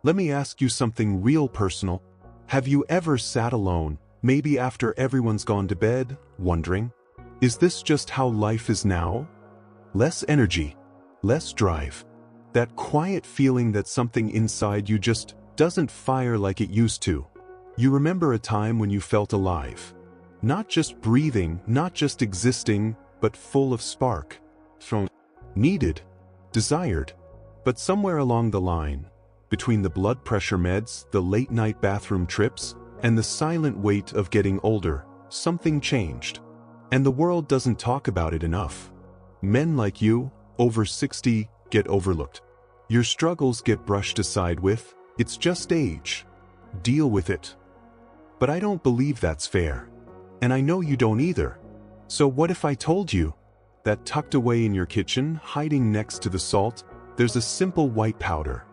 Let me ask you something real personal. Have you ever sat alone, maybe after everyone's gone to bed, wondering, is this just how life is now? Less energy, less drive. That quiet feeling that something inside you just doesn't fire like it used to. You remember a time when you felt alive. Not just breathing, not just existing, but full of spark. Needed, desired. But somewhere along the line, between the blood pressure meds, the late-night bathroom trips, and the silent weight of getting older, something changed. And the world doesn't talk about it enough. Men like you, over 60, get overlooked. Your struggles get brushed aside with, it's just age. Deal with it. But I don't believe that's fair. And I know you don't either. So what if I told you that tucked away in your kitchen, hiding next to the salt, there's a simple white powder.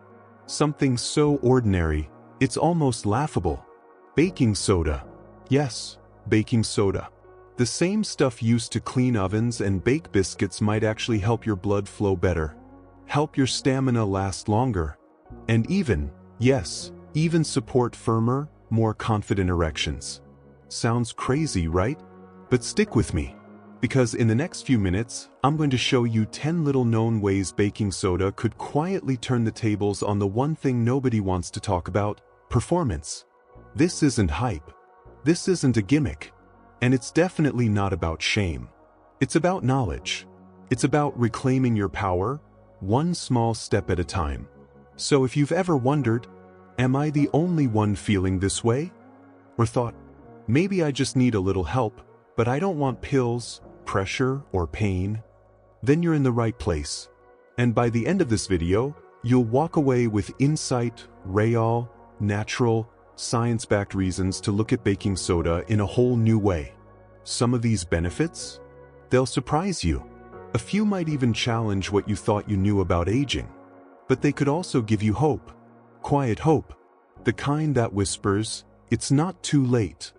Something so ordinary, it's almost laughable. Baking soda. Yes, baking soda. The same stuff used to clean ovens and bake biscuits might actually help your blood flow better, help your stamina last longer, and even, yes, even support firmer, more confident erections. Sounds crazy, right? But stick with me, because in the next few minutes, I'm going to show you 10 little known ways baking soda could quietly turn the tables on the one thing nobody wants to talk about, performance. This isn't hype. This isn't a gimmick. And it's definitely not about shame. It's about knowledge. It's about reclaiming your power, one small step at a time. So if you've ever wondered, am I the only one feeling this way? Or thought, maybe I just need a little help, but I don't want pills, pressure, or pain, then you're in the right place. And by the end of this video, you'll walk away with insight, real, natural, science-backed reasons to look at baking soda in a whole new way. Some of these benefits, they'll surprise you. A few might even challenge what you thought you knew about aging. But they could also give you hope. Quiet hope. The kind that whispers, it's not too late.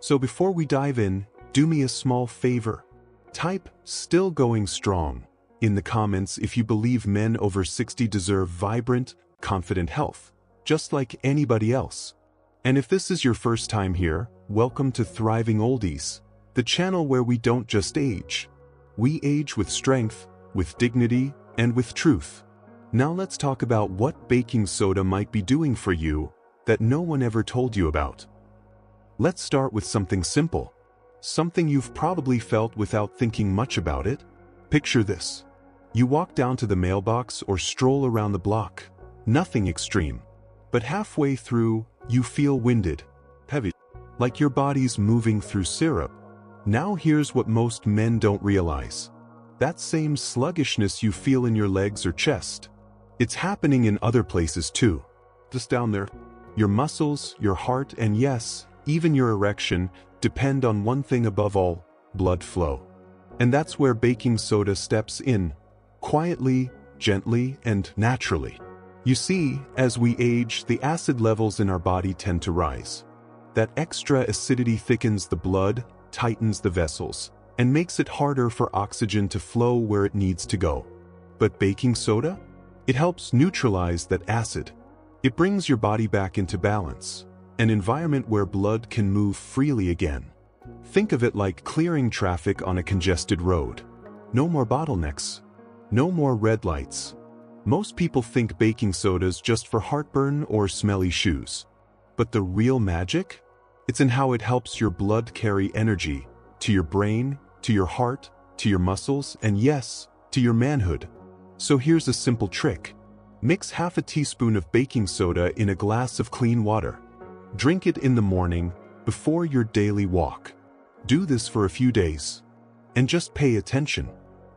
So before we dive in, do me a small favor. Type, "still going strong," in the comments if you believe men over 60 deserve vibrant, confident health, just like anybody else. And if this is your first time here, welcome to Thriving Oldies, the channel where we don't just age. We age with strength, with dignity, and with truth. Now let's talk about what baking soda might be doing for you that no one ever told you about. Let's start with something simple. Something you've probably felt without thinking much about it. Picture this. You walk down to the mailbox or stroll around the block. Nothing extreme. But halfway through, you feel winded, heavy, like your body's moving through syrup. Now here's what most men don't realize. That same sluggishness you feel in your legs or chest, it's happening in other places too. Just down there. Your muscles, your heart, and yes, even your erection depend on one thing above all, blood flow. And that's where baking soda steps in, quietly, gently, and naturally. You see, as we age, the acid levels in our body tend to rise. That extra acidity thickens the blood, tightens the vessels, and makes it harder for oxygen to flow where it needs to go. But baking soda? It helps neutralize that acid. It brings your body back into balance, an environment where blood can move freely again. Think of it like clearing traffic on a congested road. No more bottlenecks. No more red lights. Most people think baking soda's just for heartburn or smelly shoes. But the real magic? It's in how it helps your blood carry energy to your brain, to your heart, to your muscles, and yes, to your manhood. So here's a simple trick. Mix half a teaspoon of baking soda in a glass of clean water. Drink it in the morning, before your daily walk. Do this for a few days. And just pay attention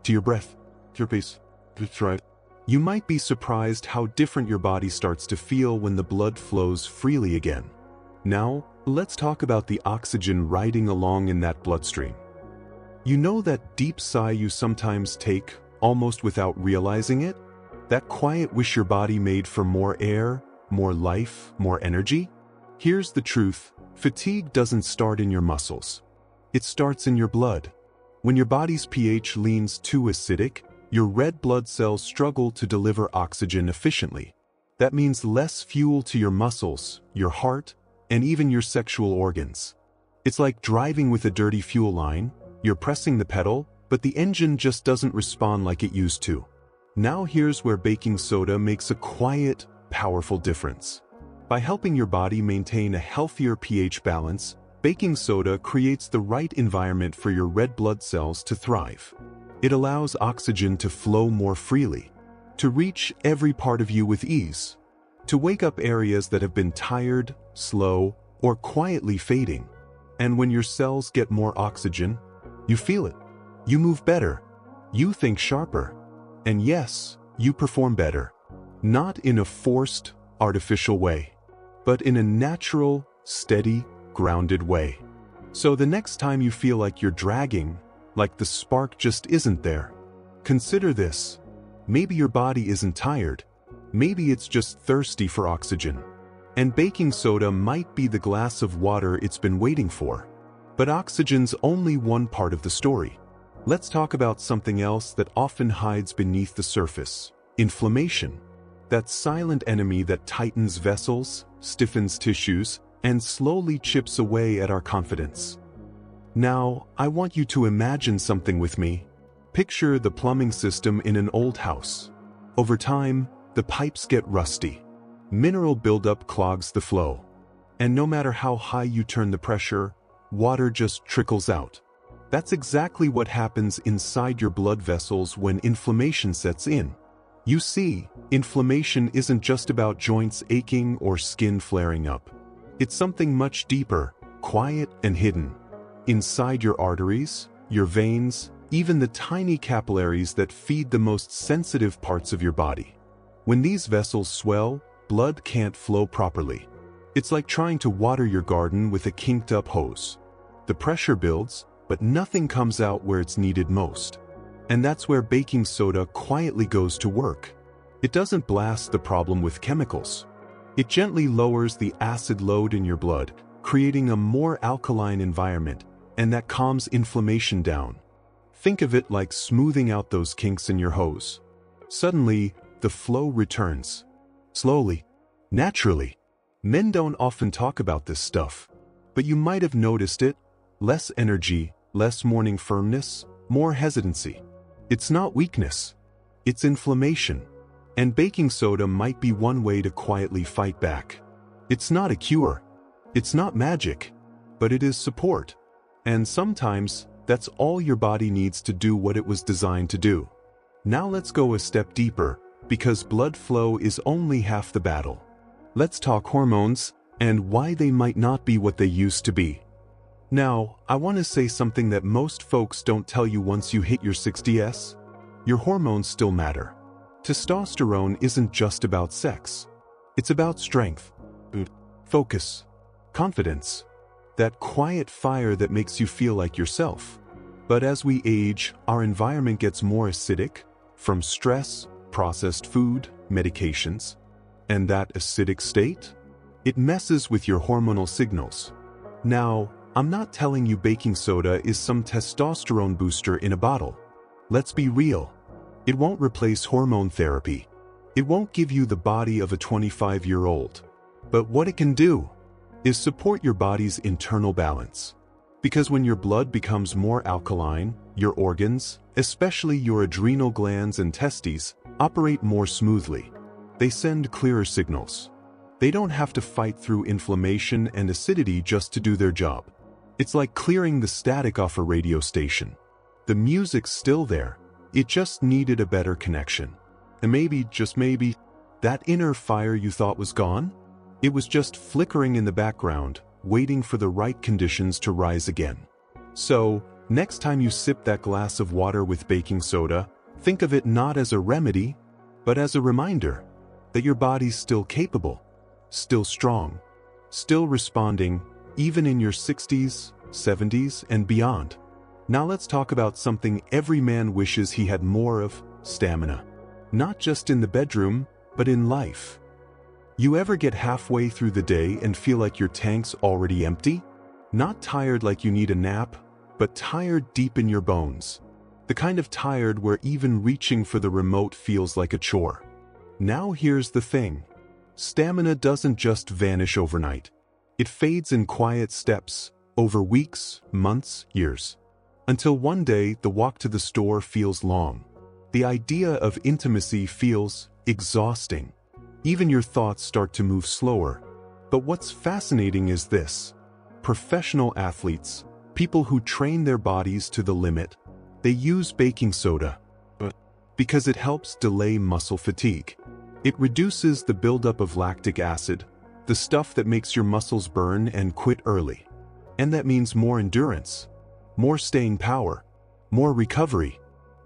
to your breath, to your pace. That's right. You might be surprised how different your body starts to feel when the blood flows freely again. Now, let's talk about the oxygen riding along in that bloodstream. You know that deep sigh you sometimes take, almost without realizing it? That quiet wish your body made for more air, more life, more energy? Here's the truth. Fatigue doesn't start in your muscles. It starts in your blood. When your body's pH leans too acidic, your red blood cells struggle to deliver oxygen efficiently. That means less fuel to your muscles, your heart, and even your sexual organs. It's like driving with a dirty fuel line. You're pressing the pedal, but the engine just doesn't respond like it used to. Now here's where baking soda makes a quiet, powerful difference. By helping your body maintain a healthier pH balance, baking soda creates the right environment for your red blood cells to thrive. It allows oxygen to flow more freely, to reach every part of you with ease, to wake up areas that have been tired, slow, or quietly fading. And when your cells get more oxygen, you feel it. You move better. You think sharper. And yes, you perform better. Not in a forced, artificial way, but in a natural, steady, grounded way. So the next time you feel like you're dragging, like the spark just isn't there, consider this. Maybe your body isn't tired. Maybe it's just thirsty for oxygen. And baking soda might be the glass of water it's been waiting for. But oxygen's only one part of the story. Let's talk about something else that often hides beneath the surface: inflammation. That silent enemy that tightens vessels, stiffens tissues, and slowly chips away at our confidence. Now, I want you to imagine something with me. Picture the plumbing system in an old house. Over time, the pipes get rusty. Mineral buildup clogs the flow. And no matter how high you turn the pressure, water just trickles out. That's exactly what happens inside your blood vessels when inflammation sets in. You see, inflammation isn't just about joints aching or skin flaring up. It's something much deeper, quiet and hidden. Inside your arteries, your veins, even the tiny capillaries that feed the most sensitive parts of your body. When these vessels swell, blood can't flow properly. It's like trying to water your garden with a kinked-up hose. The pressure builds, but nothing comes out where it's needed most. And that's where baking soda quietly goes to work. It doesn't blast the problem with chemicals. It gently lowers the acid load in your blood, creating a more alkaline environment, and that calms inflammation down. Think of it like smoothing out those kinks in your hose. Suddenly, the flow returns. Slowly, naturally. Men don't often talk about this stuff, but you might have noticed it. Less energy, less morning firmness, more hesitancy. It's not weakness. It's inflammation. And baking soda might be one way to quietly fight back. It's not a cure. It's not magic. But it is support. And sometimes, that's all your body needs to do what it was designed to do. Now let's go a step deeper, because blood flow is only half the battle. Let's talk hormones, and why they might not be what they used to be. Now, I want to say something that most folks don't tell you once you hit your 60s. Your hormones still matter. Testosterone isn't just about sex. It's about strength, focus, confidence. That quiet fire that makes you feel like yourself. But as we age, our environment gets more acidic, from stress, processed food, medications. And that acidic state? It messes with your hormonal signals. Now, I'm not telling you baking soda is some testosterone booster in a bottle. Let's be real. It won't replace hormone therapy. It won't give you the body of a 25-year-old. But what it can do is support your body's internal balance. Because when your blood becomes more alkaline, your organs, especially your adrenal glands and testes, operate more smoothly. They send clearer signals. They don't have to fight through inflammation and acidity just to do their job. It's like clearing the static off a radio station. The music's still there. It just needed a better connection. And maybe, just maybe, that inner fire you thought was gone? It was just flickering in the background, waiting for the right conditions to rise again. So, next time you sip that glass of water with baking soda, think of it not as a remedy, but as a reminder that your body's still capable, still strong, still responding, even in your 60s, 70s, and beyond. Now let's talk about something every man wishes he had more of: stamina. Not just in the bedroom, but in life. You ever get halfway through the day and feel like your tank's already empty? Not tired like you need a nap, but tired deep in your bones. The kind of tired where even reaching for the remote feels like a chore. Now here's the thing. Stamina doesn't just vanish overnight. It fades in quiet steps, over weeks, months, years. Until one day the walk to the store feels long. The idea of intimacy feels exhausting. Even your thoughts start to move slower. But what's fascinating is this. Professional athletes, people who train their bodies to the limit, they use baking soda because it helps delay muscle fatigue. It reduces the buildup of lactic acid, the stuff that makes your muscles burn and quit early. And that means more endurance, more staying power, more recovery.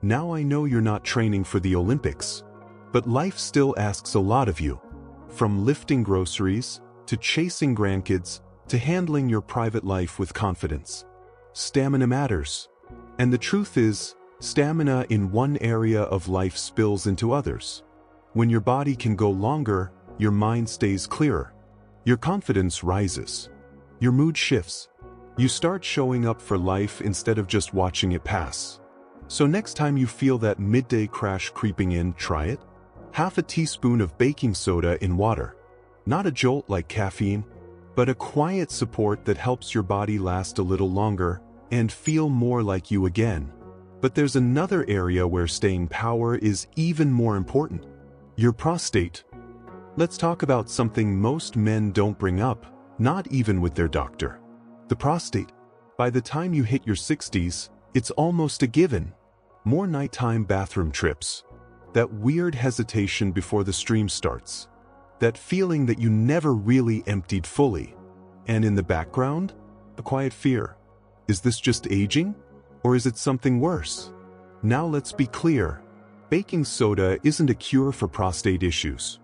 Now I know you're not training for the Olympics, but life still asks a lot of you. From lifting groceries, to chasing grandkids, to handling your private life with confidence. Stamina matters. And the truth is, stamina in one area of life spills into others. When your body can go longer, your mind stays clearer. Your confidence rises. Your mood shifts. You start showing up for life instead of just watching it pass. So next time you feel that midday crash creeping in, try it. Half a teaspoon of baking soda in water. Not a jolt like caffeine, but a quiet support that helps your body last a little longer and feel more like you again. But there's another area where staying power is even more important. Your prostate. Let's talk about something most men don't bring up, not even with their doctor. The prostate. By the time you hit your 60s, it's almost a given. More nighttime bathroom trips. That weird hesitation before the stream starts. That feeling that you never really emptied fully. And in the background, a quiet fear. Is this just aging? Or is it something worse? Now let's be clear. Baking soda isn't a cure for prostate issues.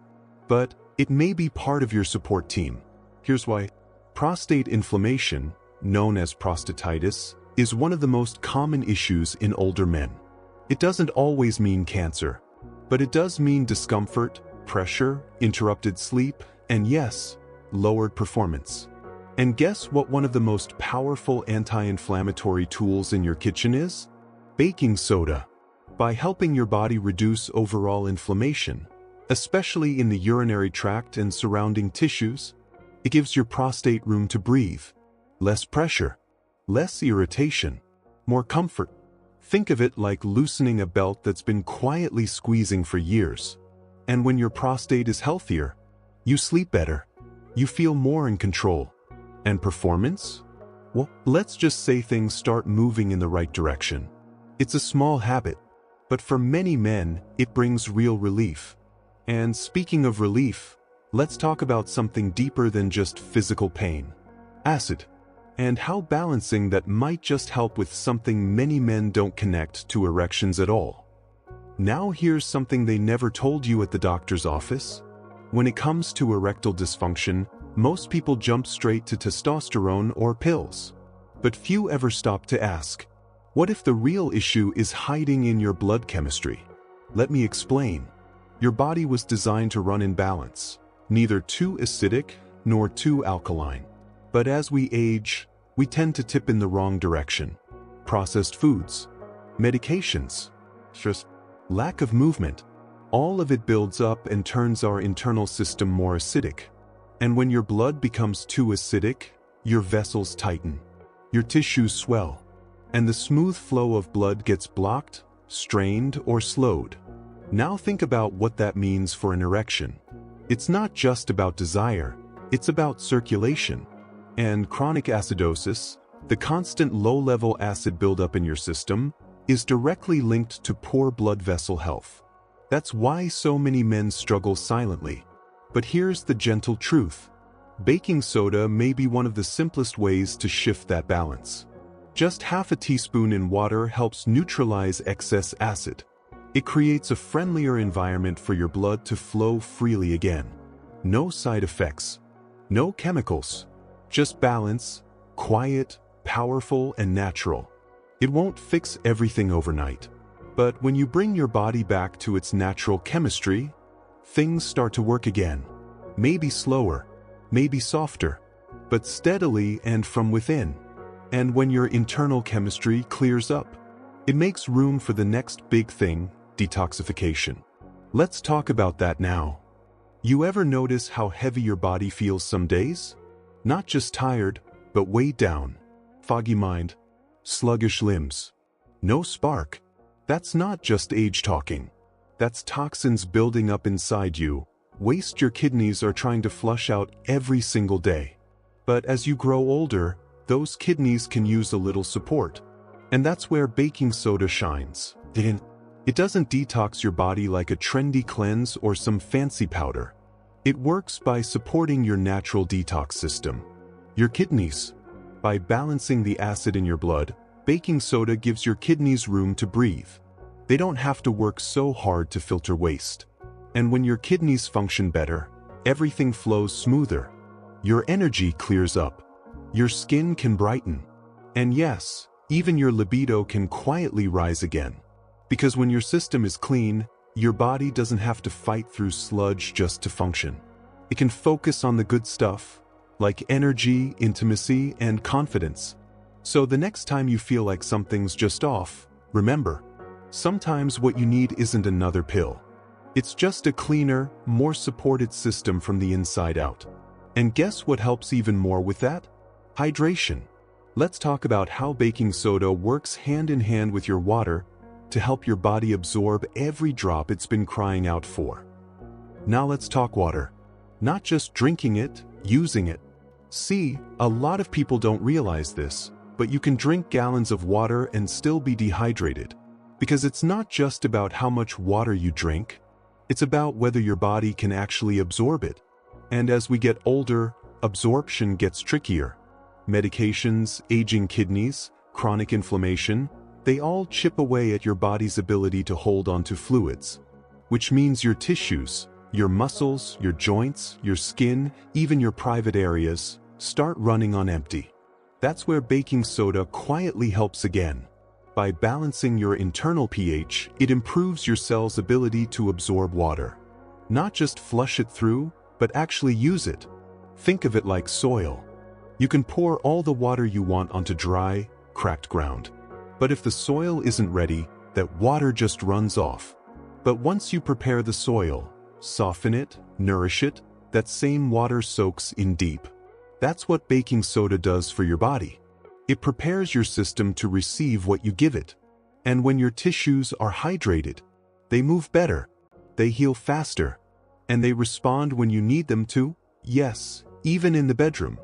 But it may be part of your support team. Here's why. Prostate inflammation, known as prostatitis, is one of the most common issues in older men. It doesn't always mean cancer, but it does mean discomfort, pressure, interrupted sleep, and yes, lowered performance. And guess what one of the most powerful anti-inflammatory tools in your kitchen is? Baking soda. By helping your body reduce overall inflammation, especially in the urinary tract and surrounding tissues, it gives your prostate room to breathe. Less pressure, less irritation, more comfort. Think of it like loosening a belt that's been quietly squeezing for years. And when your prostate is healthier, you sleep better. You feel more in control. And performance? Well, let's just say things start moving in the right direction. It's a small habit, but for many men, it brings real relief. And speaking of relief, let's talk about something deeper than just physical pain. Acid. And how balancing that might just help with something many men don't connect to erections at all. Now here's something they never told you at the doctor's office. When it comes to erectile dysfunction, most people jump straight to testosterone or pills. But few ever stop to ask, what if the real issue is hiding in your blood chemistry? Let me explain. Your body was designed to run in balance, neither too acidic nor too alkaline. But as we age, we tend to tip in the wrong direction. Processed foods, medications, just lack of movement. All of it builds up and turns our internal system more acidic. And when your blood becomes too acidic, your vessels tighten, your tissues swell, and the smooth flow of blood gets blocked, strained, or slowed. Now think about what that means for an erection. It's not just about desire, it's about circulation. And chronic acidosis, the constant low-level acid buildup in your system, is directly linked to poor blood vessel health. That's why so many men struggle silently. But here's the gentle truth. Baking soda may be one of the simplest ways to shift that balance. Just half a teaspoon in water helps neutralize excess acid. It creates a friendlier environment for your blood to flow freely again. No side effects, no chemicals, just balance, quiet, powerful, and natural. It won't fix everything overnight, but when you bring your body back to its natural chemistry, things start to work again. Maybe slower, maybe softer, but steadily and from within. And when your internal chemistry clears up, it makes room for the next big thing, detoxification. Let's talk about that now. You ever notice how heavy your body feels some days? Not just tired, but weighed down. Foggy mind, sluggish limbs, no spark. That's not just age talking. That's toxins building up inside you, waste your kidneys are trying to flush out every single day. But as you grow older, those kidneys can use a little support. And that's where baking soda shines. It doesn't detox your body like a trendy cleanse or some fancy powder. It works by supporting your natural detox system. Your kidneys. By balancing the acid in your blood, baking soda gives your kidneys room to breathe. They don't have to work so hard to filter waste. And when your kidneys function better, everything flows smoother. Your energy clears up. Your skin can brighten. And yes, even your libido can quietly rise again. Because when your system is clean, your body doesn't have to fight through sludge just to function. It can focus on the good stuff, like energy, intimacy, and confidence. So the next time you feel like something's just off, remember, sometimes what you need isn't another pill. It's just a cleaner, more supported system from the inside out. And guess what helps even more with that? Hydration. Let's talk about how baking soda works hand in hand with your water to help your body absorb every drop it's been crying out for. Now let's talk water. Not just drinking it, using it. See, a lot of people don't realize this, but you can drink gallons of water and still be dehydrated. Because it's not just about how much water you drink, it's about whether your body can actually absorb it. And as we get older, absorption gets trickier. Medications, aging kidneys, chronic inflammation, they all chip away at your body's ability to hold on to fluids. Which means your tissues, your muscles, your joints, your skin, even your private areas, start running on empty. That's where baking soda quietly helps again. By balancing your internal pH, it improves your cell's ability to absorb water. Not just flush it through, but actually use it. Think of it like soil. You can pour all the water you want onto dry, cracked ground. But if the soil isn't ready, that water just runs off. But once you prepare the soil, soften it, nourish it, that same water soaks in deep. That's what baking soda does for your body. It prepares your system to receive what you give it. And when your tissues are hydrated, they move better, they heal faster, and they respond when you need them to, yes, even in the bedroom.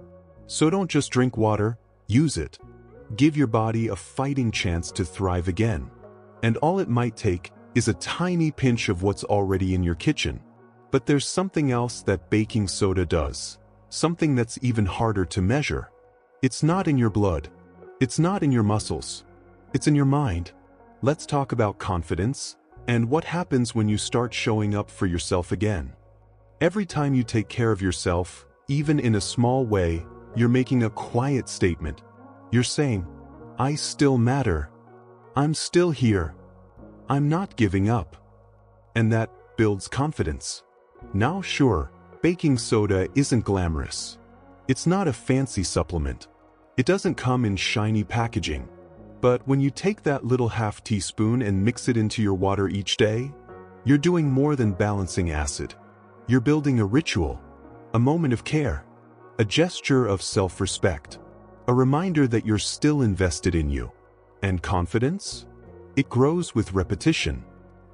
So don't just drink water, use it. Give your body a fighting chance to thrive again. And all it might take is a tiny pinch of what's already in your kitchen. But there's something else that baking soda does. Something that's even harder to measure. It's not in your blood. It's not in your muscles. It's in your mind. Let's talk about confidence and what happens when you start showing up for yourself again. Every time you take care of yourself, even in a small way, you're making a quiet statement. You're saying, I still matter. I'm still here. I'm not giving up. And that builds confidence. Now sure, baking soda isn't glamorous. It's not a fancy supplement. It doesn't come in shiny packaging. But when you take that little half teaspoon and mix it into your water each day, you're doing more than balancing acid. You're building a ritual, a moment of care, a gesture of self-respect, a reminder that you're still invested in you. And confidence? It grows with repetition.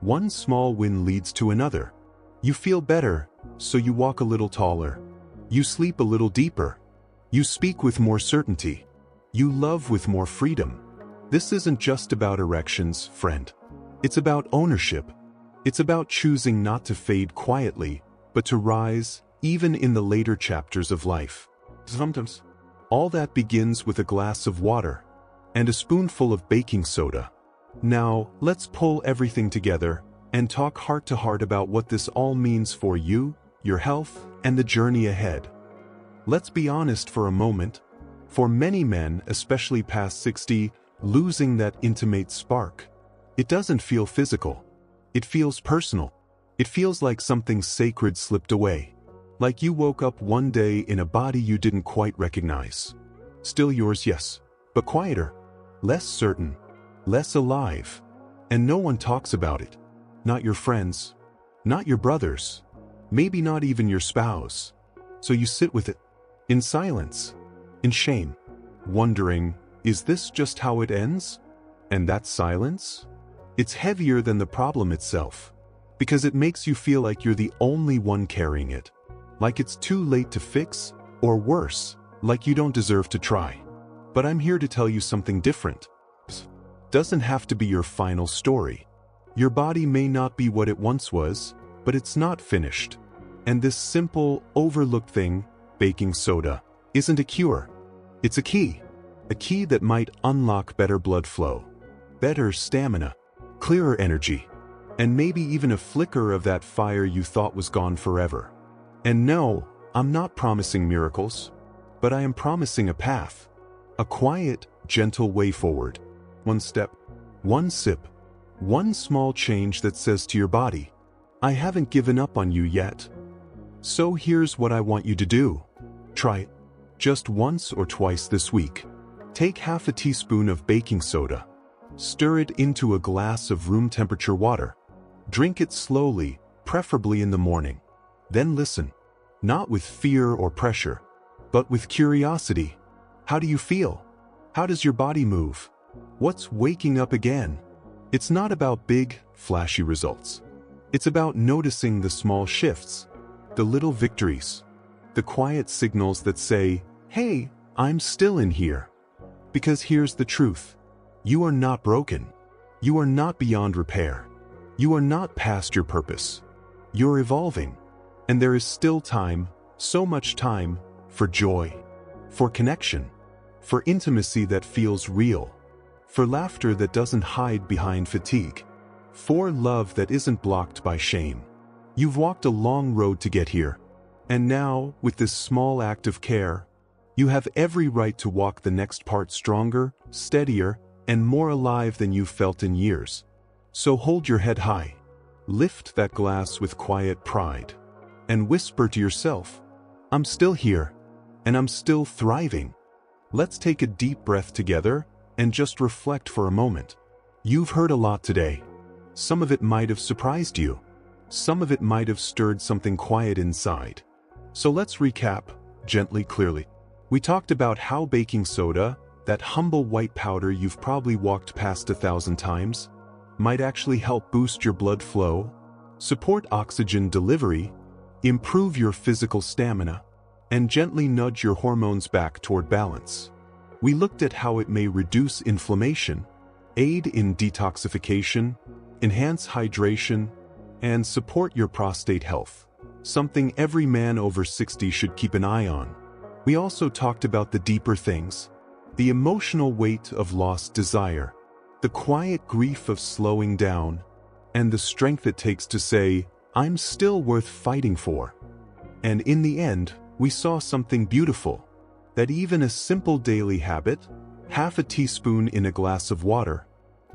One small win leads to another. You feel better, so you walk a little taller. You sleep a little deeper. You speak with more certainty. You love with more freedom. This isn't just about erections, friend. It's about ownership. It's about choosing not to fade quietly, but to rise, even in the later chapters of life. Sometimes, all that begins with a glass of water and a spoonful of baking soda. Now, let's pull everything together and talk heart to heart about what this all means for you, your health, and the journey ahead. Let's be honest for a moment. For many men, especially past 60, losing that intimate spark, it doesn't feel physical. It feels personal. It feels like something sacred slipped away. Like you woke up one day in a body you didn't quite recognize. Still yours, yes, but quieter, less certain, less alive. And no one talks about it. Not your friends, not your brothers, maybe not even your spouse. So you sit with it, in silence, in shame, wondering, is this just how it ends? And that silence? It's heavier than the problem itself, because it makes you feel like you're the only one carrying it, like it's too late to fix, or worse, like you don't deserve to try. But I'm here to tell you something different. Doesn't have to be your final story. Your body may not be what it once was, but it's not finished. And this simple, overlooked thing, baking soda, isn't a cure. It's a key that might unlock better blood flow, better stamina, clearer energy, and maybe even a flicker of that fire you thought was gone forever. And no, I'm not promising miracles, but I am promising a path, a quiet, gentle way forward. One step, one sip, one small change that says to your body, I haven't given up on you yet. So here's what I want you to do. Try it, just once or twice this week. Take half a teaspoon of baking soda. Stir it into a glass of room temperature water. Drink it slowly, preferably in the morning. Then listen, not with fear or pressure, but with curiosity. How do you feel? How does your body move? What's waking up again? It's not about big, flashy results. It's about noticing the small shifts, the little victories, the quiet signals that say, hey, I'm still in here. Because here's the truth. You are not broken. You are not beyond repair. You are not past your purpose. You're evolving. And there is still time, so much time, for joy, for connection, for intimacy that feels real, for laughter that doesn't hide behind fatigue, for love that isn't blocked by shame. You've walked a long road to get here. And now, with this small act of care, you have every right to walk the next part stronger, steadier, and more alive than you've felt in years. So hold your head high, lift that glass with quiet pride, and whisper to yourself, I'm still here, and I'm still thriving. Let's take a deep breath together and just reflect for a moment. You've heard a lot today. Some of it might have surprised you. Some of it might have stirred something quiet inside. So let's recap, gently, clearly. We talked about how baking soda, that humble white powder you've probably walked past 1,000 times, might actually help boost your blood flow, support oxygen delivery, improve your physical stamina, and gently nudge your hormones back toward balance. We looked at how it may reduce inflammation, aid in detoxification, enhance hydration, and support your prostate health, something every man over 60 should keep an eye on. We also talked about the deeper things, the emotional weight of lost desire, the quiet grief of slowing down, and the strength it takes to say, I'm still worth fighting for. And in the end, we saw something beautiful, that even a simple daily habit, half a teaspoon in a glass of water,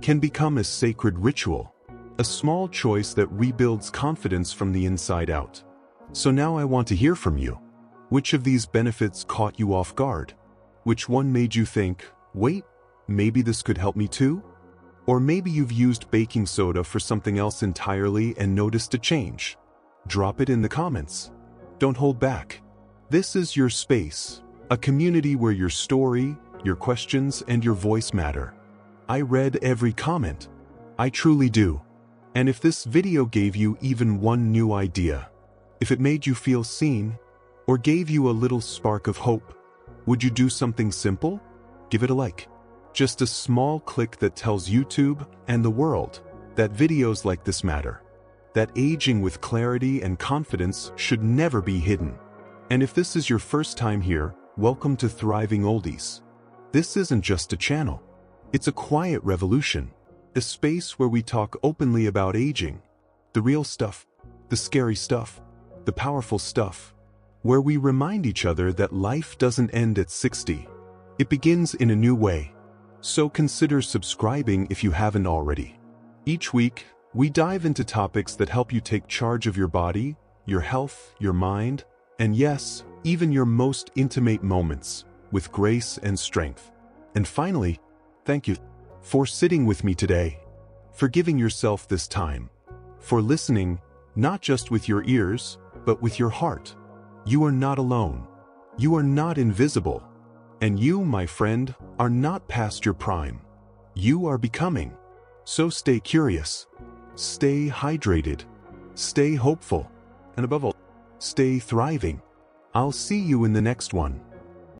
can become a sacred ritual, a small choice that rebuilds confidence from the inside out. So now I want to hear from you. Which of these benefits caught you off guard? Which one made you think, wait, maybe this could help me too? Or maybe you've used baking soda for something else entirely and noticed a change. Drop it in the comments. Don't hold back. This is your space, a community where your story, your questions, and your voice matter. I read every comment. I truly do. And if this video gave you even one new idea, if it made you feel seen, or gave you a little spark of hope, would you do something simple? Give it a like. Just a small click that tells YouTube and the world that videos like this matter, that aging with clarity and confidence should never be hidden. And if this is your first time here, welcome to Thriving Oldies. This isn't just a channel. It's a quiet revolution, a space where we talk openly about aging, the real stuff, the scary stuff, the powerful stuff, where we remind each other that life doesn't end at 60. It begins in a new way. So consider subscribing if you haven't already. Each week, we dive into topics that help you take charge of your body, your health, your mind, and yes, even your most intimate moments, with grace and strength. And finally, thank you for sitting with me today, for giving yourself this time, for listening, not just with your ears, but with your heart. You are not alone. You are not invisible. And you, my friend, are not past your prime. You are becoming. So stay curious. Stay hydrated. Stay hopeful. And above all, stay thriving. I'll see you in the next one.